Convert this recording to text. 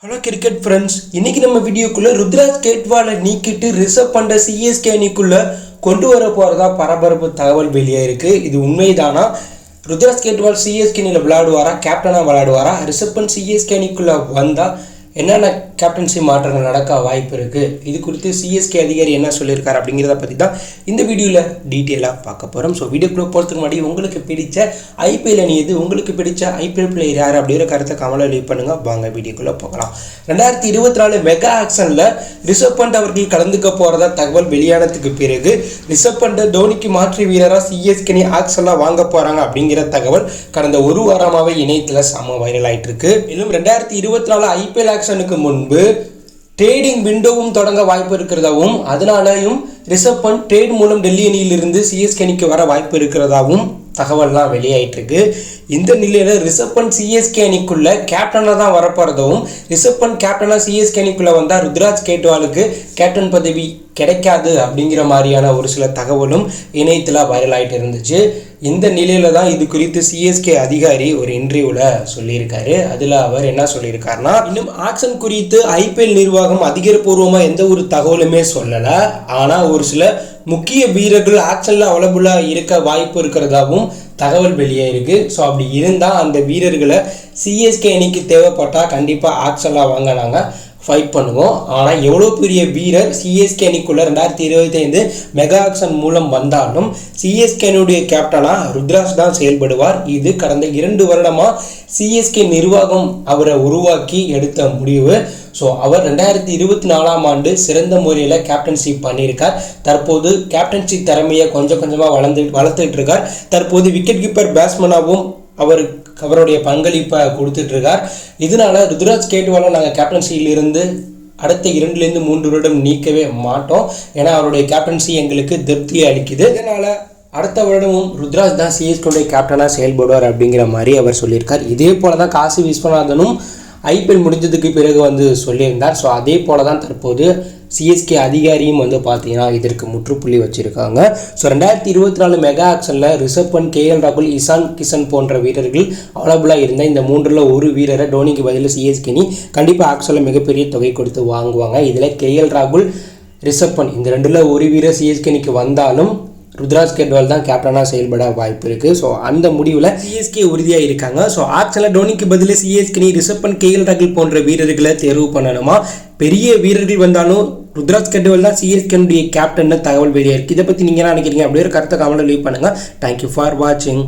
Hello cricket friends, இன்னைக்கு நம்ம வீடியோக்குள்ள ருத்ராஜ் கேட்வாலை நீக்கிட்டு ரிஷப் பண்ட சிஎஸ்கே அணிக்குள்ள கொண்டு வர போறதா பரபரப்பு தகவல் வெளியாயிருக்கு. இது உண்மைதானா? ருத்ராஜ் கேட்வால் சிஎஸ்கே அணியில் விளையாடுவாரா, கேப்டனாக விளையாடுவாரா? ரிஷப் பண்ட் சிஎஸ்கே அணிக்குள்ள வந்தா என்னென்ன கேப்டன்சி மாற்றங்கள் நடக்க வாய்ப்பு இருக்குது? இது குறித்து சிஎஸ்கே அதிகாரி என்ன சொல்லியிருக்காரு அப்படிங்கிறத பற்றி தான் இந்த வீடியோவில் டீட்டெயிலாக பார்க்க போகிறோம். ஸோ வீடியோக்குள்ளே போகிறதுக்கு முன்னாடி உங்களுக்கு பிடிச்ச ஐபிஎல் அணி எது, உங்களுக்கு பிடிச்ச ஐபிஎல் பிளேயர் யார் அப்படிங்கிற கருத்தை கமெண்ட்ல லீவ் பண்ணுங்கள். வாங்க வீடியோக்குள்ளே போகலாம். 2024 மெகா ஆக்ஷனில் ரிஷப் பண்ட் அவர்கள் கலந்துக்க போகிறதா தகவல் வெளியானதுக்கு பிறகு ரிஷப் பண்ட் தோனிக்கு மாற்று வீரராக சிஎஸ்கே அணி ஆக்ஷன்லாம் வாங்க போகிறாங்க அப்படிங்கிற தகவல் கடந்த ஒரு வாரமாகவே இணையத்தில் செம வைரல் ஆகிட்டு இருக்கு. மேலும் 2024 ஐபிஎல் ஆக்ஷனுக்கு முன்பு ட்ரேடிங் விண்டோவும் தொடங்க வாய்ப்பு இருக்கிறதாவும், அதனாலையும் ரிஷப் பண்ட் ட்ரேட் மூலம் டெல்லி அணியிலிருந்து சிஎஸ்கே அணிக்கு வர வாய்ப்பு இருக்கிறதாவும் தகவல்லாம் வெளியாயிட்டு இருக்கு. இந்த நிலையில ரிஷப் பண்ட் சிஎஸ்கே அணிக்குள்ள கேப்டனாக தான் வரப்போறதும், ரிஷப் பண்ட் கேப்டனாக சிஎஸ்கே அணிக்குள்ள வந்தால் ருத்ராஜ் கேட்வாலுக்கு கேப்டன் பதவி கிடைக்காது அப்படிங்கிற மாதிரியான ஒரு சில தகவலும் இணையத்தில் வைரல் ஆகிட்டு இருந்துச்சு. இந்த நிலையில தான் இது குறித்து சிஎஸ்கே அதிகாரி ஒரு இன்டர்வியூவில் சொல்லியிருக்காரு. அதில் அவர் என்ன சொல்லியிருக்காருன்னா, இன்னும் ஆக்ஷன் குறித்து ஐபிஎல் நிர்வாகம் அதிகாரப்பூர்வமாக எந்த ஒரு தகவலுமே சொல்லலை. ஆனால் ஒரு சில முக்கிய வீரர்கள் ஆக்ஷனில் அவைலபிளாக இருக்க வாய்ப்பு இருக்கிறதாகவும் தகவல் வெளியாயிருக்கு. ஸோ அப்படி இருந்தால் அந்த வீரர்களை சிஎஸ்கே அணிக்கு தேவைப்பட்டால் கண்டிப்பாக ஆக்ஷனில் வாங்க நாங்கள் ஃபைட் பண்ணுவோம். ஆனால் எவ்வளோ பெரிய வீரர் சிஎஸ்கே அணிக்குள்ள 2025 மெகா ஆக்ஷன் மூலம் வந்தாலும் சிஎஸ்கே அணியுடைய கேப்டனாக ருத்ராஜ் தான் செயல்படுவார். இது கடந்த 2 வருடமாக சிஎஸ்கே நிர்வாகம் அவரை உருவாக்கி எடுத்த முடிவு. ஸோ அவர் 2024 ஆண்டு சிறந்த முறையில் கேப்டன்ஷிப் பண்ணியிருக்கார். தற்போது கேப்டன்சி திறமையை கொஞ்சம் கொஞ்சமாக வளர்த்துட்டு இருக்கார். தற்போது விக்கெட் கீப்பர் பேட்ஸ்மேனாகவும் அவருடைய பங்களிப்பை கொடுத்துட்டு இருக்கார். இதனால ருத்ராஜ் கேட்வாலை நாங்கள் கேப்டன்சியிலிருந்து அடுத்த 2-3 வருடம் நீக்கவே மாட்டோம். ஏன்னா அவருடைய கேப்டன்சி எங்களுக்கு திருப்தியை அளிக்குது. இதனால அடுத்த வருடமும் ருத்ராஜ் தான் சிஎஸ்கே கேப்டனாக செயல்படுவார் அப்படிங்கிற மாதிரி அவர் சொல்லியிருக்கார். இதே போல தான் காசி விஸ்வநாதனும் ஐபிஎல் முடிஞ்சதுக்கு பிறகு சொல்லியிருந்தார். ஸோ அதே போல தான் தற்போது சிஎஸ்கே அதிகாரியும் பார்த்தீங்கன்னா இதற்கு முற்றுப்புள்ளி வச்சுருக்காங்க. ஸோ 2024 மெகா ஆக்ஷனில் ரிஷப் பண்ட், கேஎல் ராகுல், இஷான் கிஷன் போன்ற வீரர்கள் அவைலபிளாக இருந்த இந்த 3ல் ஒரு வீரரை டோனிக்கு பதில் சிஎஸ்கே அணி கண்டிப்பாக ஆக்ஷனில் மிகப்பெரிய தொகை கொடுத்து வாங்குவாங்க. இதில் கேஎல் ராகுல், ரிஷப் பண்ட் இந்த 2ல் ஒரு வீரர் சிஎஸ்கே அணிக்கு வந்தாலும் ருத்ராஜ் கேட்வால் தான் கேப்டனாக செயல்பட வாய்ப்பு இருக்குது. ஸோ அந்த முடிவில் சிஎஸ்கே உறுதியாக இருக்காங்க. ஸோ ஆக்ஷனில் டோனிக்கு பதில் சிஎஸ்கே அணி ரிஷப் பண்ட், கேஎல் ராகுல் போன்ற வீரர்களை தேர்வு பண்ணணுமா? பெரிய வீரர்கள் வந்தாலும் ருத்ராஜ் கேட்வால் தான் சிஎஸ்கே கேப்டன் தகவல் வெளியாக இருக்குது. இதை பற்றி நீங்கள் என்ன நினைக்கிறீங்க? அப்படியே கருத்தை கமெண்ட்ல லீவ் பண்ணுங்கள். தேங்க்யூ ஃபார் வாட்சிங்.